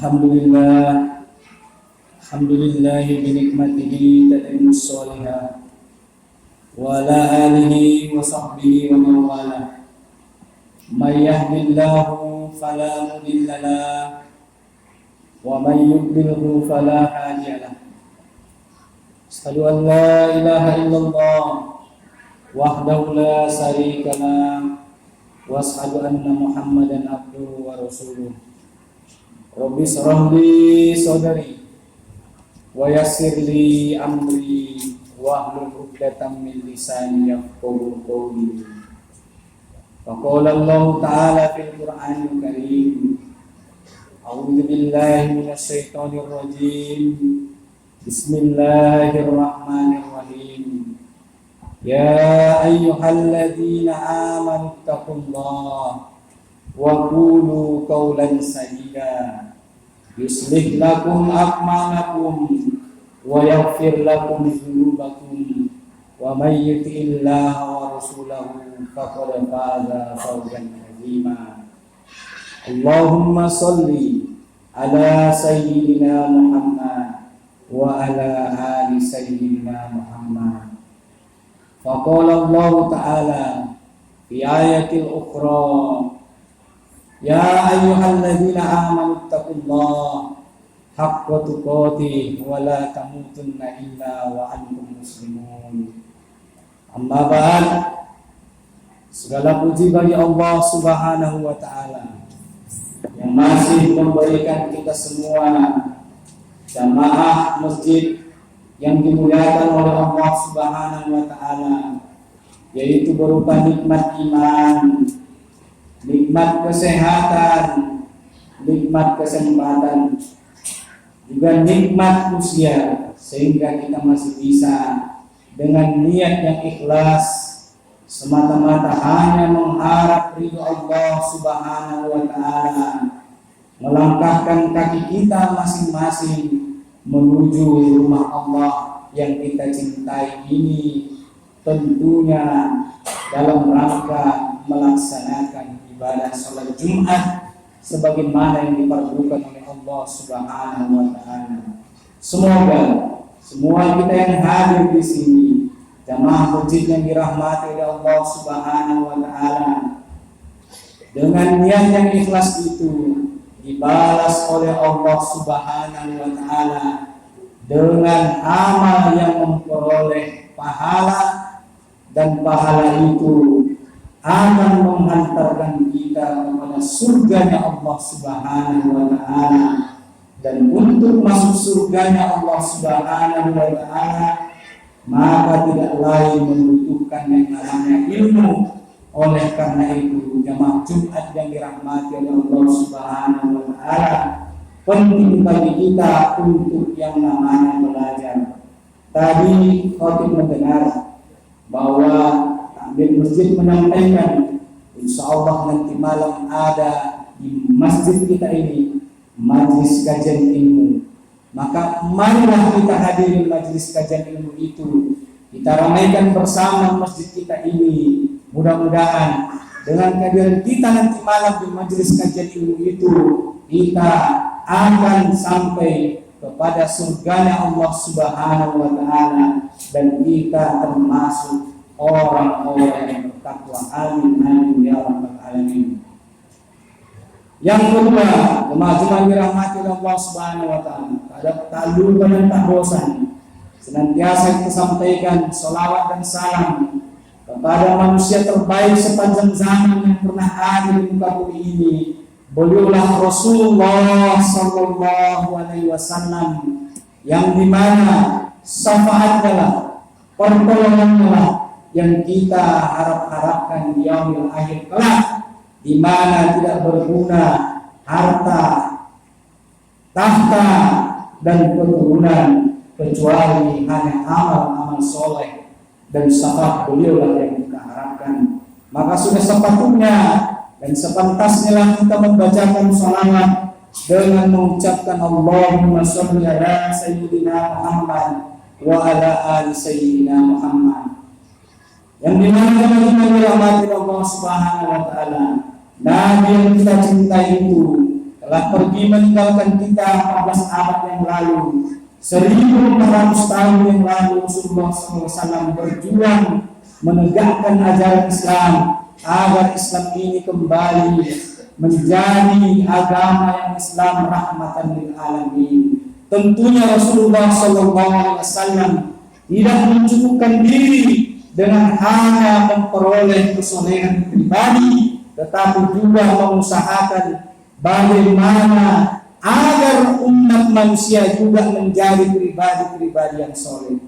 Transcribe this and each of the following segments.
Alhamdulillah, alhamdulillahi binikmatihi tatimmus shalihat wa ala alihi wa sahbihi wa man wala. May yahdihillahu fala mudilla lahu wa may yudlilhu fala hadiya lahu. Asyhadu an la ilaha illallah wahdahu la syarika lahu wa asyhadu anna Muhammadan abduhu wa rasuluh. Rabbi shrah li sadri wa yassir li amri wahlul 'uqdatam min lisani yafqahu qawli. Faqala Allah Ta'ala fil Qur'anil Karim. A'udzu billahi minasyaitonir rajim. Bismillahirrahmanirrahim. Ya ayyuhalladzina amanu taqullaha wa qulu qawlan sadida yuslih lakum a'malakum wa yaghfir lakum dzunubakum wa may yuti'illaha wa rasulahu faqad faza fawzan 'azima. Allahumma shalli ala sayyidina Muhammad wa ala ali sayyidina Muhammad. Faqala Allah Ta'ala fi ayatil ukhra, ya ayyuhalladzina amanu taqullaha haqqa tuqatih wa la tamutunna illa wa antum muslimun. Amma ba'd. Segala puji bagi Allah Subhanahu wa Ta'ala yang masih memberikan kita semua jamaah masjid yang dimuliakan oleh Allah Subhanahu wa Ta'ala, yaitu berupa nikmat iman, nikmat kesehatan, nikmat kesempatan, juga nikmat usia, sehingga kita masih bisa dengan niat yang ikhlas semata-mata hanya mengharap ridho Allah Subhanahu wa Ta'ala, melangkahkan kaki kita masing-masing menuju rumah Allah yang kita cintai ini, tentunya dalam rangka melaksanakan ibadah salat Jumat sebagaimana yang diperlukan oleh Allah Subhanahu wa Ta'ala. Semoga semua kita yang hadir di sini, jamaah masjid yang dirahmati oleh Allah Subhanahu wa Ta'ala, dengan niat yang ikhlas itu dibalas oleh Allah Subhanahu wa Ta'ala dengan amal yang memperoleh pahala, dan pahala itu akan menghantarkan kita kepada surganya Allah Subhanahu wa Ta'ala. Dan untuk masuk surganya Allah Subhanahu wa Ta'ala, maka tidak lain membutuhkan yang namanya ilmu. Oleh karena itu, jamaah Jumat yang dirahmati oleh Allah Subhanahu wa Ta'ala, penting bagi kita untuk yang namanya belajar. Tadi khatib mendengar bahwa di masjid menyampaikan, insya Allah nanti malam ada di masjid kita ini majelis kajian ilmu. Maka marilah kita hadiri majelis kajian ilmu itu, kita ramaikan bersama masjid kita ini. Mudah-mudahan dengan kehadiran kita nanti malam di majelis kajian ilmu itu, kita akan sampai kepada surganya Allah Subhanahu wa Ta'ala, dan kita termasuk orang-orang yang bertakwa. Amin amin ya rabbal alamin. Yang kedua, jemaah dirahmati oleh Allah Subhanahu wa Ta'ala, tak lupa dan tak bosan senantiasa kita sampaikan salawat dan salam kepada manusia terbaik sepanjang zaman yang pernah ada di muka bumi ini. Beliaulah Rasulullah sallallahu alaihi wasallam, yang dimana syafaatnya, pertolongannya yang kita harapkan di yaumil akhir kelak, di mana tidak berguna harta, tahta, dan keturunan, kecuali hanya amal-amal soleh, dan syafaat beliau lah yang kita harapkan. Maka sudah sepatutnya dan sepantasnya lah kita membacakan salawat dengan mengucapkan Allahumma sholli ala sayyidina Muhammad wa ala ali sayyidina Muhammad. Yang dimana kita dirahmati Allah Subhanahu wa Ta'ala, Nabi yang kita cintai itu telah pergi meninggalkan kita 14 abad yang lalu. 1400 tahun yang lalu Rasulullah SAW berjuang menegakkan ajaran Islam agar Islam ini kembali menjadi agama yang Islam rahmatan lil alamin. Tentunya Rasulullah SAW tidak mencukupkan diri dengan hanya memperoleh kesolehan pribadi, tetapi juga mengusahakan bagaimana agar umat manusia juga menjadi pribadi-pribadi yang soleh.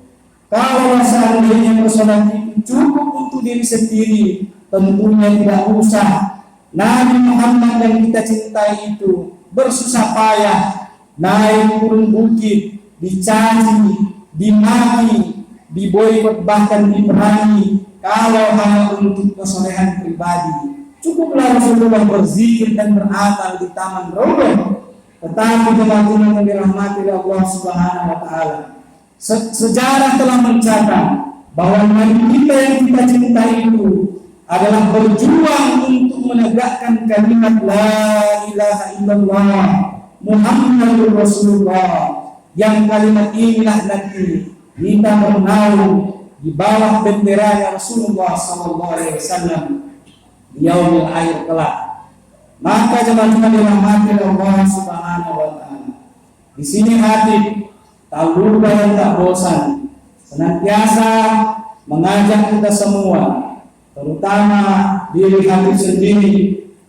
Kalau seandainya kesolehan itu cukup untuk diri sendiri, tentunya tidak usah Nabi Muhammad yang kita cintai itu bersusah payah naik turun bukit, dicaci, dimaki, diboikot, bahkan diperangi kalau hanya untuk kesolehan pribadi. Cukuplah Rasulullah berzikir dan beramal di taman Rawdah. Tetapi teman-teman yang dirahmati Allah Subhanahu wa taala, sejarah telah mencatat bahwa Nabi kita yang kita cintai itu adalah berjuang untuk menegakkan kalimat la ilaha illallah Muhammadur Rasulullah, yang kalimat inilah nanti kita bernaung di bawah bendera Rasulullah SAW di yaumil akhir kelak. Maka teman-teman dirahmati Allah Subhanahu wa taala, di sini hati tak lupa dan tak bosan senantiasa mengajak kita semua, terutama diri hati sendiri,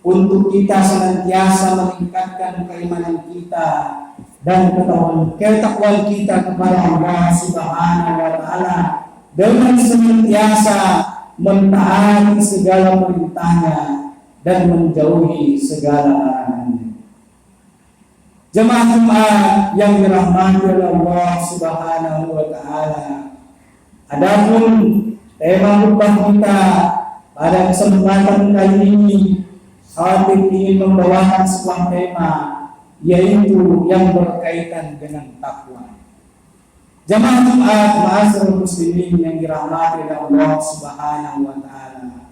untuk kita senantiasa meningkatkan keimanan kita dan ketakwaan kita kepada Allah Subhanahu wa taala dengan senantiasa mentaati segala perintahnya dan menjauhi segala larangannya. Jemaah Jumat yang dirahmati oleh Allah Subhanahu wa taala, adapun tema khutbah kita pada kesempatan kali ini, khatib ingin membawakan sebuah tema, yaitu yang berkaitan dengan takwa. Jemaah Jumat ma'asyiral muslimin yang dirahmati oleh Allah Subhanahu wa taala,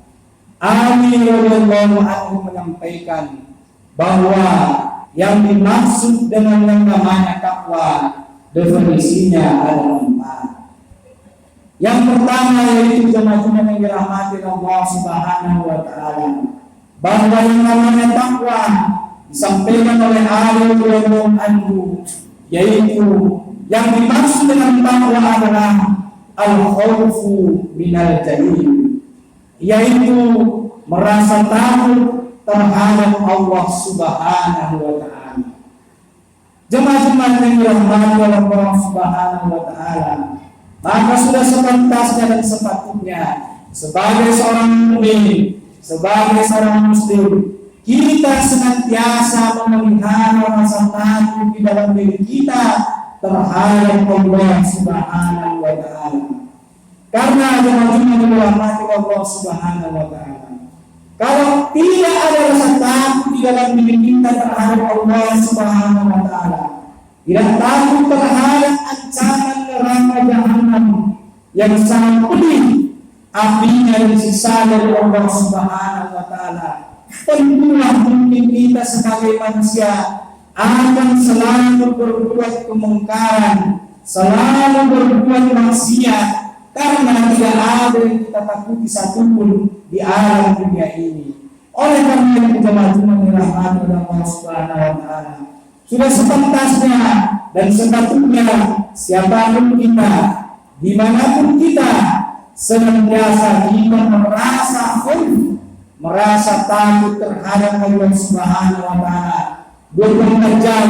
Ali radhiyallahu anhu menyampaikan bahwa yang dimaksud dengan yang namanya takwa definisinya ada 4. Yang pertama yaitu jemaah-jemaah yang dirahmati Allah Subhanahu wa taala, bahwa yang namanya takwa disampaikan oleh Ali radhiyallahu anhu, yaitu yang dimaksud dengan takwa adalah al-khawfu minal jalil, yaitu merasa takut terhadap Allah Subhanahu wa taala. Jemaah-jemaah yang dirahmati oleh Allah Subhanahu wa taala, maka sudah sepantasnya dan sepatutnya sebagai seorang mukmin, sebagai seorang muslim, kita senantiasa memelihara rasa takut di dalam diri kita terhadap Allah Subhanahu wa taala. Karena jemaah yang dirahmati Allah Subhanahu wa taala, kalau tidak ada rasa takut di dalam diri kita terhadap Allah Subhanahu wa taala, tidak takut terhadap ancaman neraka Jahannam yang sangat pedih apinya dan siksa dari Allah Subhanahu wa taala, tentulah mungkin kita sebagai manusia akan selalu berbuat kemungkaran, selalu berbuat maksiat, karena tidak ada yang kita takuti satupun di alam dunia ini. Oleh karena itu jemaah-jemaah dirahmati oleh Allah Subhanahu wa taala, sudah sepantasnya dan sepatutnya siapapun kita, dimanapun kita, senantiasa kita merasa khauf, merasa takut terhadap Allah Subhanahu wa taala 24 jam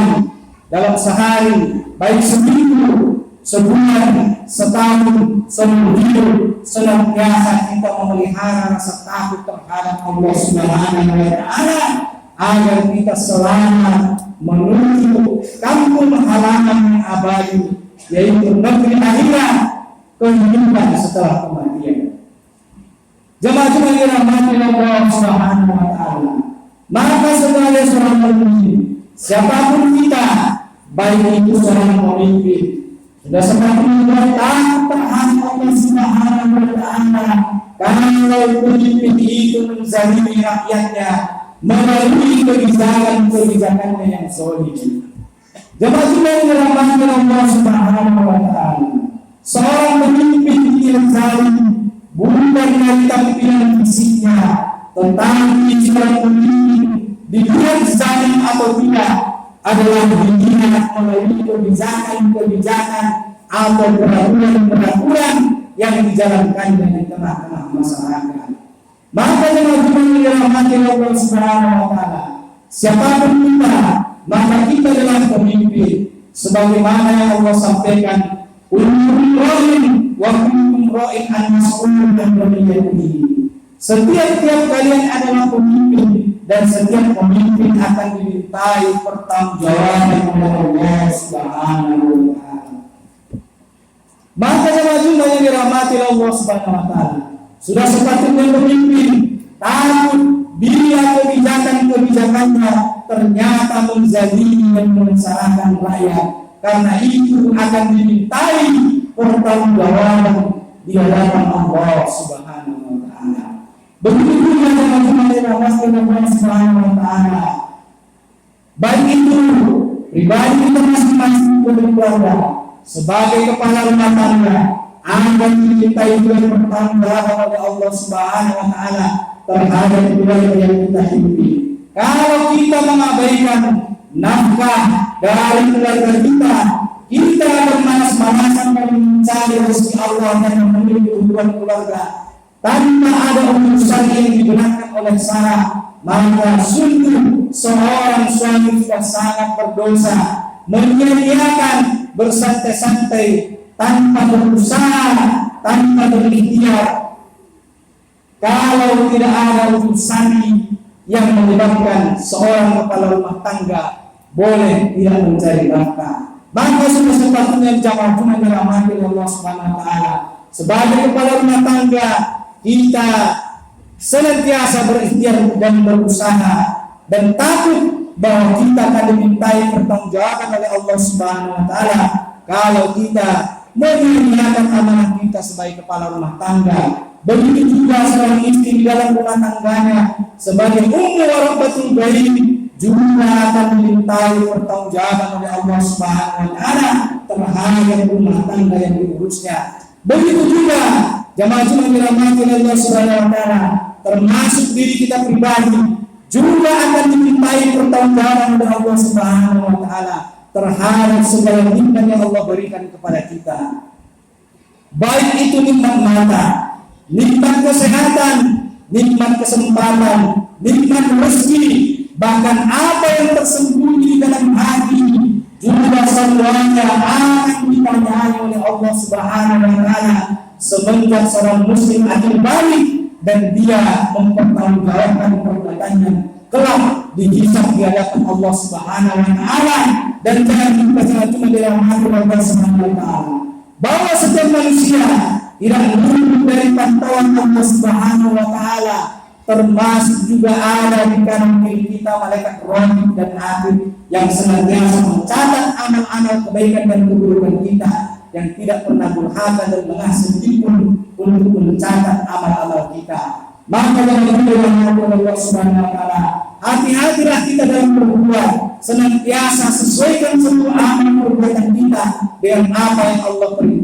dalam sehari, baik seminggu, sebulan, setahun, seumur hidup, senantiasa kita memelihara rasa takut terhadap Allah Subhanahu wa taala agar kita selamat menuju kampung halaman yang abadi, yaitu negeri akhirat, kehidupan setelah kematian. Jemaah-jemaah yang dirahmati Allah Subhanahu wa taala, maka sebagai seorang mukmin, siapapun kita, baik itu seorang pemimpin, sudah sepatutnya takut terhadap Allah Subhanahu wa taala. Kalau pemimpin itu menzalimi rakyatnya, melalui kebijakan-kebijakannya yang zalim. Jemaah yang dirahmati Allah Subhanahu wa taala, seorang pemimpin yang zalim bukan dari tampilan fisiknya, tetapi seorang pemimpin dilihat zalim atau tidak adalah dilihat melalui kebijakan-kebijakan atau peraturan-peraturan yang dijalankan di tengah-tengah masyarakat. Maka jemaah yang dirahmati Allah Subhanahu wa taala, siapapun kita, maka kita adalah pemimpin sebagaimana yang Allah sampaikan, kullukum ra'in wa kullukum ra'in an mas'ulun an ra'iyatihi. Setiap kalian adalah pemimpin dan setiap pemimpin akan dimintai pertanggungjawaban oleh Allah Subhanahu wa taala. Maka jemaah yang dirahmati Allah Subhanahu wa taala, sudah sepatutnya pemimpin takut bila kebijakan-kebijakannya ternyata menzalimi dan menyengsarakan rakyat, karena itu akan dimintai pertanggungjawaban di hadapan Allah Subhanahu wa taala. Begitu juga teman-teman yang Allah Subhanahu wa taala, baik itu pribadi kita masing-masing keluarga sebagai kepala rumah tangga akan dimintai pertanggungjawaban oleh Allah Subhanahu wa taala terhadap keluarga yang kita hidupi. Kalau kita mengabaikan nafkah dari keluarga kita bermalas-malasan mencari rezeki Allah dan memiliki hubungan keluarga tanpa ada urusan yang dibenarkan oleh syara, maka sungguh seorang suami sudah sangat berdosa menyia-nyiakan bersantai-santai tanpa berusaha, tanpa berikhtiar. Kalau tidak ada urusan yang menyebabkan seorang kepala rumah tangga boleh tidak mencari nafkah, maka sudah sepatutnya jamaah Jumat dirahmati Allah Subhanahu wa taala, sebagai kepala rumah tangga kita senantiasa berikhtiar dan berusaha dan takut bahwa kita akan dimintai pertanggungjawaban oleh Allah Subhanahu wa taala kalau kita menunaikan amanah kita sebagai kepala rumah tangga. Begitu juga seorang istri di dalam rumah tangganya sebagai ummu warabatul bayi juga akan dimintai pertanggungjawaban oleh Allah Subhanahu wa taala terhadap rumah tangga yang diurusnya. Begitu juga jamaah yang dirahmati Allah Subhanahu wa taala, termasuk diri kita pribadi juga akan dimintai pertanggungjawaban oleh Allah Subhanahu wa taala terhadap segala nikmat yang Allah berikan kepada kita. Baik itu nikmat mata, nikmat kesehatan, nikmat kesempatan, nikmat rezeki, bahkan apa yang tersembunyi di dalam hati juga semuanya akan ditanyai oleh Allah Subhanahu wa taala semenjak seorang muslim akan balik dan dia mempertanggungjawabkan perbuatannya kelak dihisab di hadapan Allah Subhanahu wa taala. Dan jangan lupa cuma dalam hati Allah Subhanahu wa taala bahwa setiap manusia tidak luput dari pantauan Allah Subhanahu wa taala, termasuk juga ada di kanan kiri kita malaikat roh dan atid yang senantiasa mencatat amal-amal kebaikan dan keburukan kita, yang tidak pernah durhaka dan lengah sedikitpun untuk mencatat amal-amal kita. Maka dengan Allah Subhanahu wa taala, hati-hatilah kita dalam berbuat, senantiasa sesuaikan semua amal perbuatan kita dengan apa yang Allah beri.